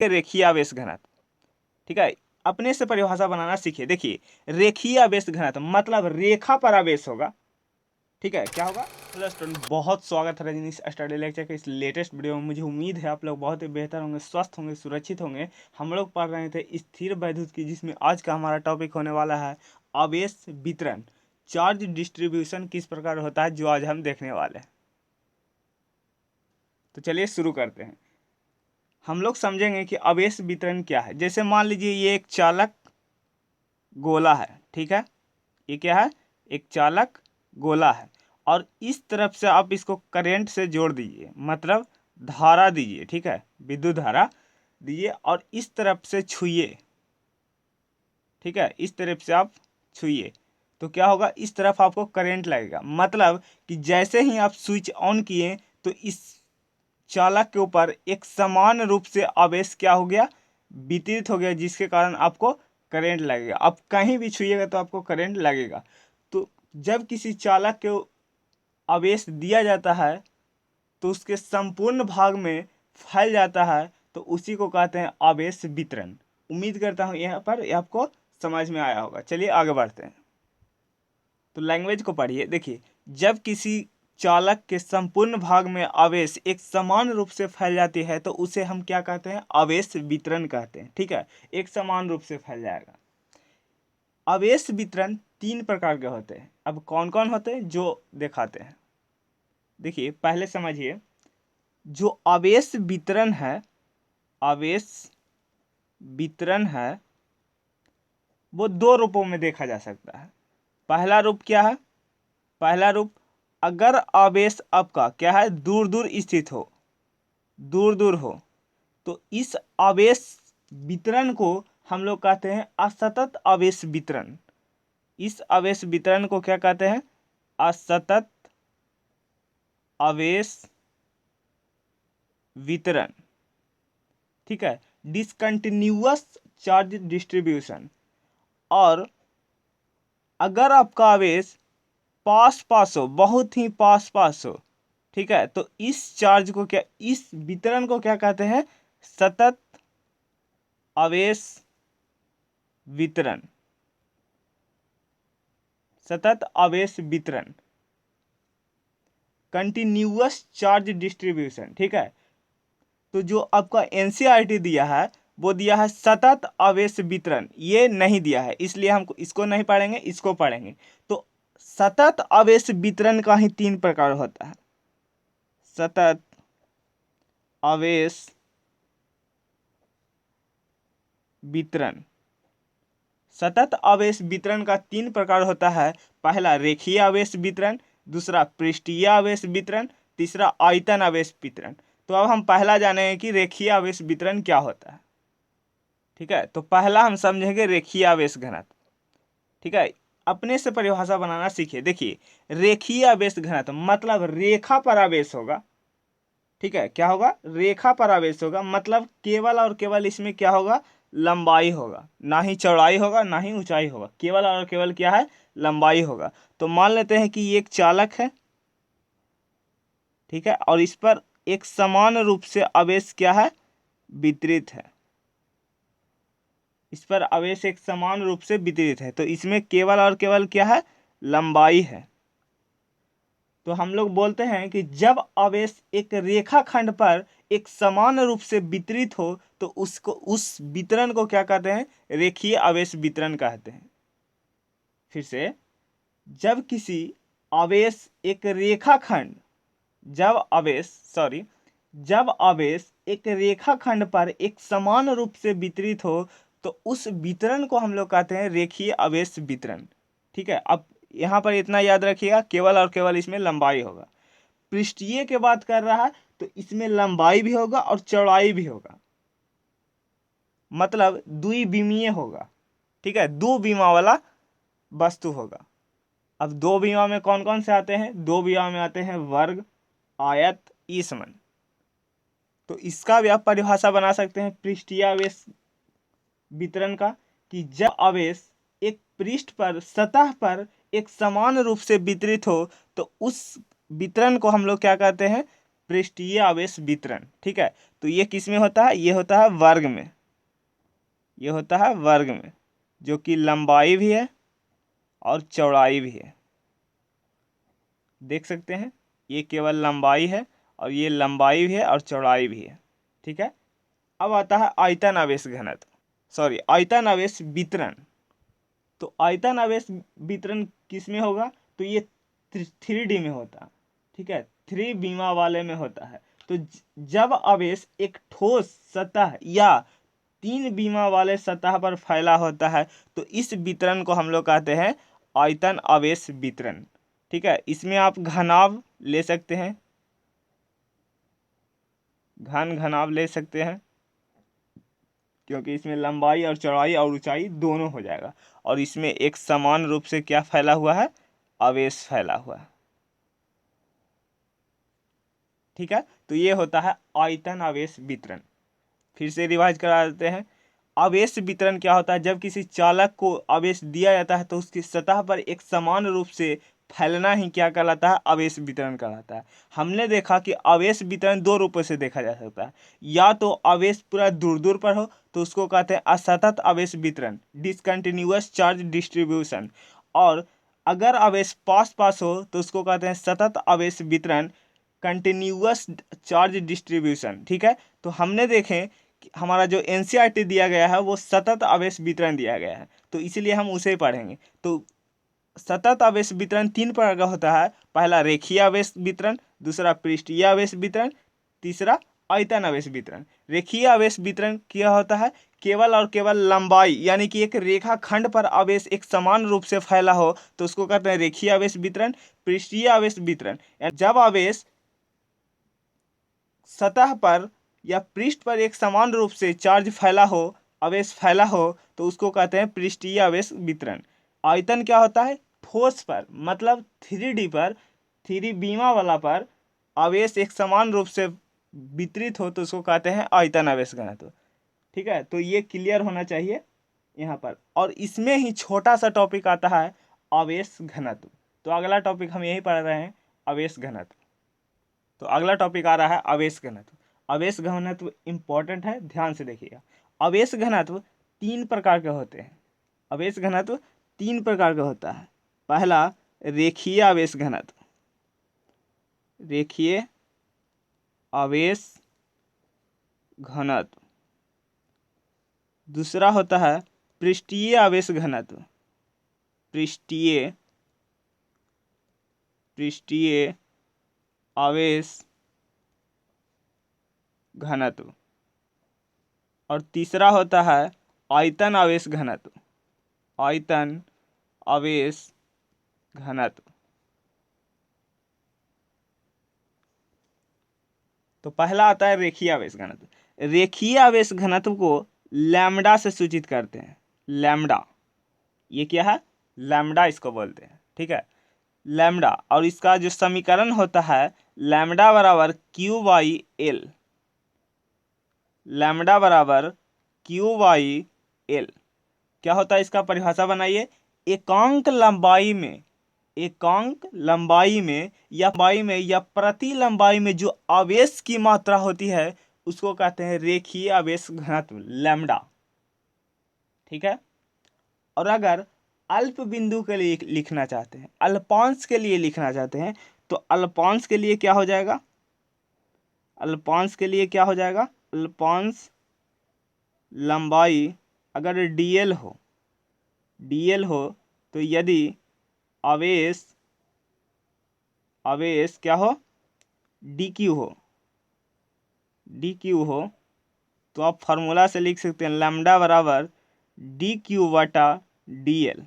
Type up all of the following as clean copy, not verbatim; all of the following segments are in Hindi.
रेखीय आवेश घनत्व। ठीक है, अपने से परिभाषा बनाना सीखिए। देखिए, रेखीय आवेश घनत्व मतलब रेखा पर आवेश होगा। ठीक है, क्या होगा? हेलो स्टूडेंट, बहुत स्वागत है रजनीश स्टडी लेक्चर के इस लेटेस्ट वीडियो में। मुझे उम्मीद है आप लोग बहुत ही बेहतर होंगे, स्वस्थ होंगे, सुरक्षित होंगे। हम लोग पढ़ रहे थे स्थिर वैद्युत की, जिसमें आज का हमारा टॉपिक होने वाला है आवेश वितरण, चार्ज डिस्ट्रीब्यूशन किस प्रकार होता है, जो आज हम देखने वाले हैं। तो चलिए शुरू करते हैं। हम लोग समझेंगे कि आवेश वितरण क्या है। जैसे मान लीजिए ये एक चालक गोला है। ठीक है, ये क्या है? एक चालक गोला है, और इस तरफ से आप इसको करंट से जोड़ दीजिए, मतलब धारा दीजिए। ठीक है, विद्युत धारा दीजिए और इस तरफ से छुइए। ठीक है, इस तरफ से आप छुइए तो क्या होगा? इस तरफ आपको करंट लगेगा। मतलब कि जैसे ही आप स्विच ऑन किए तो इस चालक के ऊपर एक समान रूप से आवेश क्या हो गया? वितरित हो गया, जिसके कारण आपको करंट लगेगा। आप कहीं भी छुइएगा तो आपको करंट लगेगा। तो जब किसी चालक के आवेश दिया जाता है तो उसके संपूर्ण भाग में फैल जाता है, तो उसी को कहते हैं आवेश वितरण। उम्मीद करता हूँ यहाँ पर ये आपको समझ में आया होगा। चलिए आगे बढ़ते हैं। तो लैंग्वेज को पढ़िए। देखिए, जब किसी चालक के संपूर्ण भाग में आवेश एक समान रूप से फैल जाती है तो उसे हम क्या कहते हैं? आवेश वितरण कहते हैं। ठीक है, एक समान रूप से फैल जाएगा। आवेश वितरण तीन प्रकार के होते हैं। अब कौन कौन होते हैं जो दिखाते हैं। देखिए, पहले समझिए, जो आवेश वितरण है, आवेश वितरण है वो दो रूपों में देखा जा सकता है। पहला रूप क्या है? पहला रूप, अगर आवेश आपका क्या है? दूर दूर स्थित हो, दूर दूर हो, तो इस आवेश वितरण को हम लोग कहते हैं असतत आवेश वितरण। इस आवेश वितरण को क्या कहते हैं? असतत आवेश वितरण। ठीक है, डिसकंटिन्यूअस चार्ज डिस्ट्रीब्यूशन। और अगर आपका आवेश पास पास हो, बहुत ही पास पास हो, ठीक है, तो इस चार्ज को क्या, इस वितरण को क्या कहते हैं? सतत आवेश वितरण। सतत आवेश वितरण, कंटिन्यूअस चार्ज डिस्ट्रीब्यूशन। ठीक है, तो जो आपका एनसीईआरटी दिया है वो दिया है सतत आवेश वितरण, ये नहीं दिया है, इसलिए हम इसको नहीं पढ़ेंगे, इसको पढ़ेंगे। तो सतत आवेश वितरण का ही तीन प्रकार होता है। सतत आवेश वितरण, सतत आवेश वितरण का तीन प्रकार होता है। पहला रेखीय आवेश वितरण, दूसरा पृष्ठीय आवेश वितरण, तीसरा आयतन आवेश वितरण। तो अब हम पहला जानेंगे कि रेखीय आवेश वितरण क्या होता है। ठीक है, तो पहला हम समझेंगे रेखीय आवेश घनत्व। ठीक है, अपने से परिभाषा बनाना सीखिए। देखिए, रेखीय आवेश घनत्व मतलब रेखा पर आवेश होगा। ठीक है, क्या होगा? रेखा पर आवेश होगा, मतलब केवल और केवल इसमें क्या होगा? लंबाई होगा, ना ही चौड़ाई होगा, ना ही ऊंचाई होगा, केवल और केवल क्या है? लंबाई होगा। तो मान लेते हैं कि ये एक चालक है। ठीक है, और इस पर एक समान रूप से आवेश क्या है? वितरित है। इस पर आवेश एक समान रूप से वितरित है, तो इसमें केवल और केवल क्या है? लंबाई है। तो हम लोग बोलते हैं कि जब आवेश एक रेखाखंड पर एक समान रूप से वितरित हो तो उसको, उस वितरण को क्या कहते हैं? रेखीय आवेश वितरण कहते हैं। फिर से, जब किसी आवेश एक रेखाखंड, जब आवेश एक रेखाखंड पर एक समान रूप से वितरित हो तो उस वितरण को हम लोग कहते हैं रेखीय आवेश वितरण। ठीक है, अब यहाँ पर इतना याद रखिएगा, केवल और केवल इसमें लंबाई होगा। पृष्ठीय की बात कर रहा है तो इसमें लंबाई भी होगा और चौड़ाई भी होगा, मतलब द्विविमीय होगा। ठीक है, दो विमा वाला वस्तु होगा। अब दो विमा में कौन कौन से आते हैं? दो विमा में आते हैं वर्ग, आयत, ईसमन। तो इसका भी आप परिभाषा बना सकते हैं पृष्ठीय आवेश वितरण का, कि जब आवेश एक पृष्ठ पर, सतह पर एक समान रूप से वितरित हो तो उस वितरण को हम लोग क्या कहते हैं? पृष्ठीय आवेश वितरण। ठीक है, तो ये किस में होता है, ये होता है वर्ग में, ये होता है वर्ग में, जो कि लंबाई भी है और चौड़ाई भी है। देख सकते हैं ये केवल लंबाई है और ये लंबाई भी है और चौड़ाई भी है। ठीक है, अब आता है आयतन आवेश घनत्व, सॉरी आयतन आवेश वितरण। तो आयतन आवेश वितरण किस में होगा, तो ये 3D में होता है। ठीक है, 3 बीमा वाले में होता है। तो जब आवेश एक ठोस सतह या 3 बीमा वाले सतह पर फैला होता है तो इस वितरण को हम लोग कहते हैं आयतन आवेश वितरण। ठीक है, इसमें आप घनाभ ले सकते हैं, घनाभ ले सकते हैं, क्योंकि इसमें लंबाई और चौड़ाई और ऊंचाई दोनों हो जाएगा। और इसमें एक समान रूप से क्या फैला हुआ है, आवेश फैला हुआ है। ठीक है, तो ये होता है आयतन आवेश वितरण। फिर से रिवाइज करा देते हैं। आवेश वितरण क्या होता है, जब किसी चालक को आवेश दिया जाता है तो उसकी सतह पर एक समान रूप से फैलना ही क्या कहलाता है, आवेश वितरण कहलाता है। हमने देखा कि आवेश वितरण 2 रूपों से देखा जा सकता है। या तो आवेश पूरा दूर दूर पर हो तो उसको कहते हैं असतत आवेश वितरण, डिसकंटिन्यूअस चार्ज डिस्ट्रीब्यूशन। और अगर आवेश पास पास हो तो उसको कहते हैं सतत आवेश वितरण, कंटिन्यूअस चार्ज डिस्ट्रीब्यूशन। ठीक है, तो हमने देखें कि हमारा जो एनसीईआरटी दिया गया है वो सतत आवेश वितरण दिया गया है, तो इसलिए हम उसे पढ़ेंगे। तो सतत आवेश वितरण 3 प्रकार का होता है। पहला रेखीय आवेश वितरण, दूसरा पृष्ठीय आवेश वितरण, तीसरा आयतन आवेश वितरण। रेखीय आवेश वितरण क्या होता है, केवल और केवल लंबाई यानी कि एक रेखा खंड पर आवेश एक समान रूप से फैला हो तो उसको कहते हैं रेखीय आवेश वितरण। पृष्ठीय आवेश वितरण, जब आवेश सतह पर या पृष्ठ पर एक समान रूप से चार्ज फैला हो, आवेश फैला हो, तो उसको कहते हैं पृष्ठीय आवेश वितरण। आयतन क्या होता है, ठोस पर मतलब 3D पर, 3 बीमा वाला पर आवेश एक समान रूप से वितरित हो तो उसको कहते हैं आयतन आवेश घनत्व। ठीक है, तो ये क्लियर होना चाहिए यहाँ पर। और इसमें ही छोटा सा टॉपिक आता है आवेश घनत्व। तो अगला टॉपिक हम यही पढ़ रहे हैं, आवेश घनत्व। तो अगला टॉपिक आ रहा है आवेश घनत्व। आवेश घनत्व इंपॉर्टेंट है, ध्यान से देखिएगा। आवेश घनत्व 3 प्रकार के होते हैं। आवेश घनत्व 3 प्रकार का होता है। पहला रेखीय आवेश घनत्व, रेखीय आवेश घनत्व। दूसरा होता है पृष्ठीय आवेश घनत्व, पृष्ठीय आवेश घनत्व। और तीसरा होता है आयतन आवेश घनत्व, आयतन आवेश घनत्व। तो पहला आता है रेखीय आवेश घनत्व। रेखीय आवेश घनत्व को लैम्ब्डा से सूचित करते हैं। लैम्ब्डा, ये क्या है, लैम्ब्डा इसको बोलते हैं। ठीक है, लैम्ब्डा। और इसका जो समीकरण होता है लैम्ब्डा बराबर क्यू बाई एल, लैम्ब्डा बराबर क्यू बाई एल। क्या होता है इसका परिभाषा बनाइए। एकांक लंबाई में, एकांक लंबाई में या प्रति लंबाई में जो आवेश की मात्रा होती है उसको कहते हैं रेखीय आवेश घनत्व, लैम्ब्डा। ठीक है, और अगर अल्प बिंदु के लिए लिखना चाहते हैं, अल्पांश के लिए लिखना चाहते हैं, तो अल्पांश के लिए क्या हो जाएगा, अल्पांश के लिए क्या हो जाएगा, अल्पांश लंबाई अगर dl हो, dl हो, तो यदि आवेश क्या हो, dq हो, dq हो, तो आप फार्मूला से लिख सकते हैं लैम्ब्डा बराबर dq बटा dl,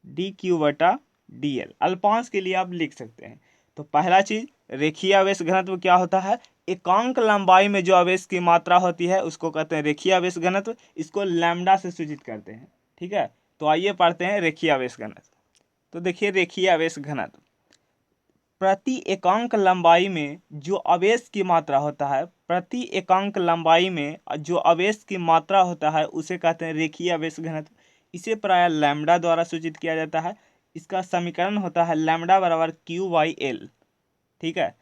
dq बटा dl। अल्पांश के लिए आप लिख सकते हैं। तो पहला चीज रेखीय आवेश घनत्व क्या होता है, एकांक लंबाई में जो आवेश की मात्रा होती है उसको कहते हैं रेखीय आवेश घनत्व, इसको लैम्ब्डा से सूचित करते हैं। ठीक है, तो आइए पढ़ते हैं रेखीय आवेश घनत्व। तो देखिए रेखीय आवेश घनत्व, प्रति एकांक लंबाई में जो आवेश की मात्रा होता है, प्रति एकांक लंबाई में जो आवेश की मात्रा होता है उसे कहते हैं रेखीय आवेश घनत्व। इसे प्रायः लैम्ब्डा द्वारा सूचित किया जाता है। इसका समीकरण होता है लैम्ब्डा बराबर क्यू बाई एल। ठीक है,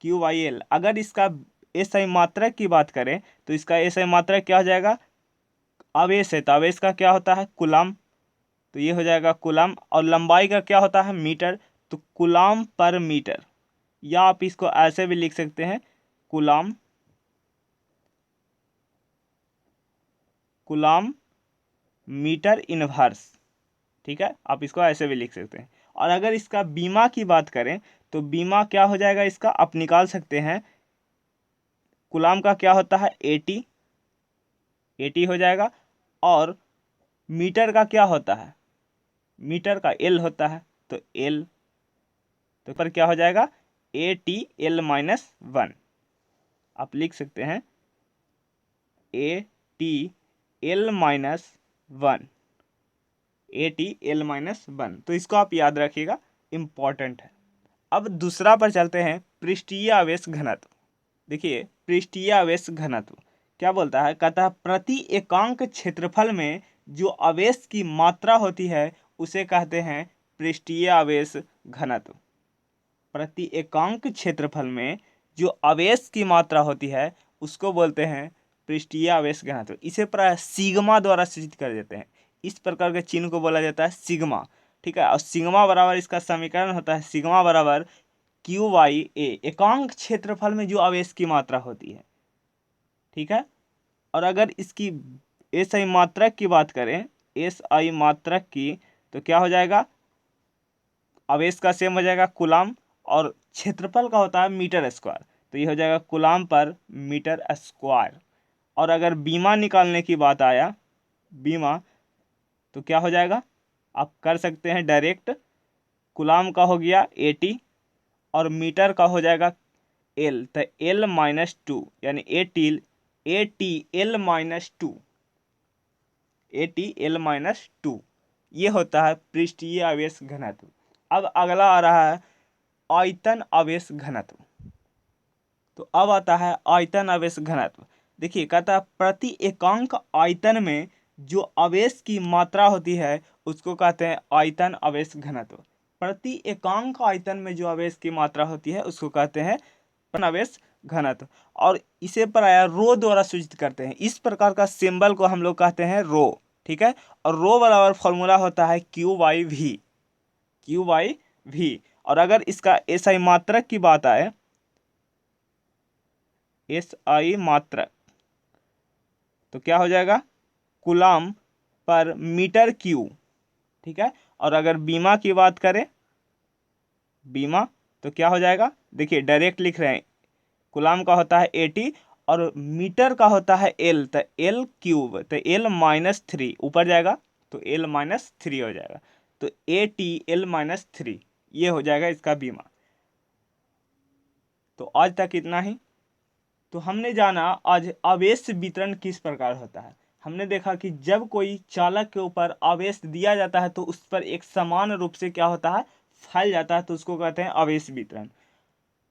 क्यू बाई एल। अगर इसका एसआई मात्रक की बात करें तो इसका एसआई मात्रक क्या हो जाएगा, आवेश है तो आवेश का क्या होता है कूलम, तो ये हो जाएगा कूलम। और लंबाई का क्या होता है मीटर, तो कूलम पर मीटर, या आप इसको ऐसे भी लिख सकते हैं कूलम कूलम मीटर इनवर्स, ठीक है, आप इसको ऐसे भी लिख सकते हैं। और अगर इसका बीमा की बात करें तो बीमा क्या हो जाएगा इसका, आप निकाल सकते हैं, कूलम का क्या होता है 80 हो जाएगा, और मीटर का क्या होता है, मीटर का एल होता है, तो एल, तो पर क्या हो जाएगा ATL-1, आप लिख सकते हैं ATL-1, ATL-1, तो इसको आप याद रखिएगा, इम्पॉर्टेंट है। अब दूसरा पर चलते हैं, पृष्ठीय आवेश घनत्व। देखिए पृष्ठीय आवेश घनत्व क्या बोलता है, कहता है प्रति एकांक क्षेत्रफल में जो आवेश की मात्रा होती है उसे कहते हैं पृष्ठीय आवेश घनत्व। प्रति एकांक क्षेत्रफल में जो आवेश की मात्रा होती है उसको बोलते हैं पृष्ठीय आवेश घनत्व। इसे प्राय सिग्मा द्वारा सूचित कर देते हैं, इस प्रकार के चिन्ह को बोला जाता है सिग्मा, ठीक है। और सिग्मा बराबर इसका समीकरण होता है सिग्मा बराबर Q/A, एकांक क्षेत्रफल में जो आवेश की मात्रा होती है, ठीक है। और अगर इसकी एसआई मात्रक की बात करें, एसआई मात्रक की, तो क्या हो जाएगा, आवेश का सेम हो जाएगा कूलम, और क्षेत्रफल का होता है मीटर स्क्वायर, तो ये हो जाएगा कूलम पर मीटर स्क्वायर। और अगर बीमा निकालने की बात आया, बीमा, तो क्या हो जाएगा, आप कर सकते हैं डायरेक्ट, कूलम का हो गया 80 और मीटर का हो जाएगा एल, तो L-2, यानी ATL-2, ये होता है पृष्ठीय आवेश घनत्व। अब अगला आ रहा है आयतन आवेश घनत्व। तो अब आता है आयतन आवेश घनत्व। देखिए कहता है प्रति एकांक आयतन में जो आवेश की मात्रा होती है उसको कहते हैं आयतन आवेश घनत्व। प्रति एकांक आयतन में जो आवेश की मात्रा होती है उसको कहते हैं आवेश घनत्व। और इसे प्रायः रो द्वारा सूचित करते हैं, इस प्रकार का सिंबल को हम लोग कहते हैं रो, ठीक है। और रो बराबर फॉर्मूला होता है Q/V। और अगर इसका एसआई मात्रक की बात आए, एसआई मात्रक, तो क्या हो जाएगा कूलम पर मीटर क्यू, ठीक है। और अगर बीमा की बात करें, बीमा, तो क्या हो जाएगा, देखिए डायरेक्ट लिख रहे हैं, कूलम का होता है 80 और मीटर का होता है एल, तो L3, तो L-3 ऊपर जाएगा तो L-3 हो जाएगा, तो ATL-3, ये हो जाएगा इसका बीमा। तो आज तक इतना ही। तो हमने जाना आज आवेश वितरण किस प्रकार होता है। हमने देखा कि जब कोई चालक के ऊपर आवेश दिया जाता है तो उस पर एक समान रूप से क्या होता है फैल जाता है, तो उसको कहते हैं आवेश वितरण।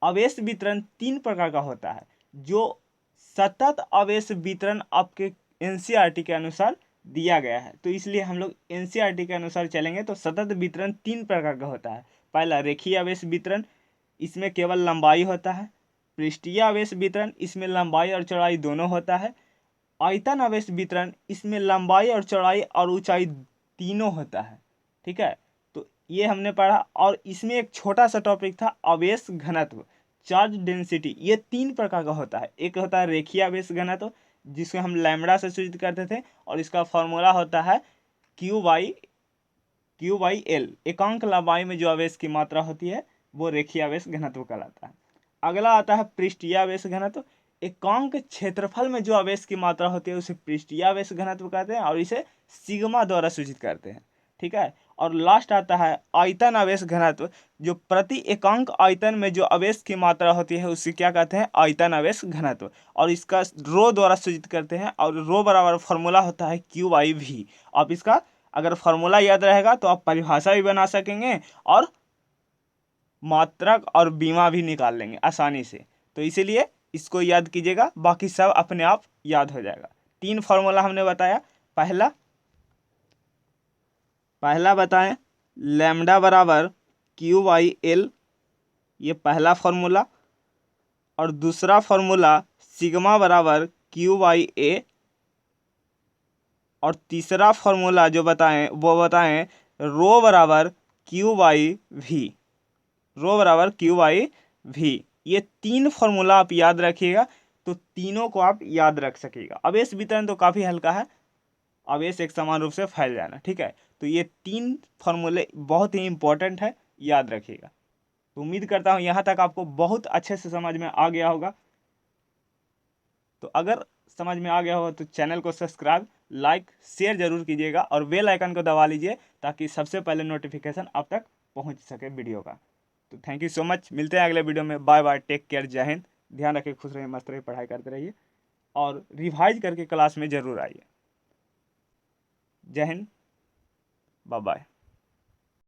आवेश वितरण 3 प्रकार का होता है। जो सतत आवेश वितरण आपके एनसीईआरटी के अनुसार दिया गया है, तो इसलिए हम लोग एनसीईआरटी के अनुसार चलेंगे। तो सतत वितरण 3 प्रकार का होता है। पहला रेखीय आवेश वितरण, इसमें केवल लंबाई होता है। पृष्ठीय आवेश वितरण, इसमें लंबाई और चौड़ाई दोनों होता है। आयतन आवेश वितरण, इसमें लंबाई और चौड़ाई और ऊंचाई तीनों होता है, ठीक है। तो ये हमने पढ़ा। और इसमें एक छोटा सा टॉपिक था आवेश घनत्व, चार्ज डेंसिटी। ये 3 प्रकार का होता है। एक होता है रेखीय आवेश घनत्व जिसको हम लैम्बडा से सूचित करते थे, और इसका फॉर्मूला होता है Q/L। एकांक लंबाई में जो आवेश की मात्रा होती है वो रेखीय आवेश घनत्व कहलाता है। अगला आता है पृष्ठीय आवेश घनत्व। एकांक क्षेत्रफल में जो आवेश की मात्रा होती है उसे पृष्ठीय आवेश घनत्व कहते हैं, और इसे सिग्मा द्वारा सूचित करते हैं, ठीक है। और लास्ट आता है आयतन आवेश घनत्व, जो प्रति एकांक आयतन में जो आवेश की मात्रा होती है उसे क्या कहते हैं आयतन आवेश घनत्व, और इसका रो द्वारा सूचित करते हैं। और रो बराबर फॉर्मूला होता है Q/V। आप इसका अगर फॉर्मूला याद रहेगा तो आप परिभाषा भी बना सकेंगे और मात्रक और बीमा भी निकाल लेंगे आसानी से। तो इसीलिए इसको याद कीजिएगा, बाकी सब अपने आप याद हो जाएगा। 3 फार्मूला हमने बताया। पहला बताएं, लैम्बडा बराबर Q/L, ये पहला फार्मूला। और दूसरा फॉर्मूला सिग्मा बराबर क्यू बाई ए, और तीसरा फॉर्मूला जो बताएं वो बताएं रो बराबर क्यू बाई वी, रो बराबर क्यू बाई वी। ये 3 फॉर्मूला आप याद रखिएगा तो तीनों को आप याद रख सकिएगा। आवेश वितरण तो काफ़ी हल्का है, आवेश एक समान रूप से फैल जाना, ठीक है। तो ये 3 फॉर्मूले बहुत ही इंपॉर्टेंट है, याद रखिएगा। तो उम्मीद करता हूँ यहाँ तक आपको बहुत अच्छे से समझ में आ गया होगा। तो अगर समझ में आ गया हो तो चैनल को सब्सक्राइब, लाइक, शेयर जरूर कीजिएगा और बेल आइकन को दबा लीजिए ताकि सबसे पहले नोटिफिकेशन आप तक पहुंच सके वीडियो का। तो थैंक यू सो मच, मिलते हैं अगले वीडियो में। बाय बाय, टेक केयर, जय हिंद। ध्यान रखिए, खुश रहिए, मस्त रहिए, पढ़ाई करते रहिए और रिवाइज करके क्लास में ज़रूर आइए। जय हिंद, बाय बाय।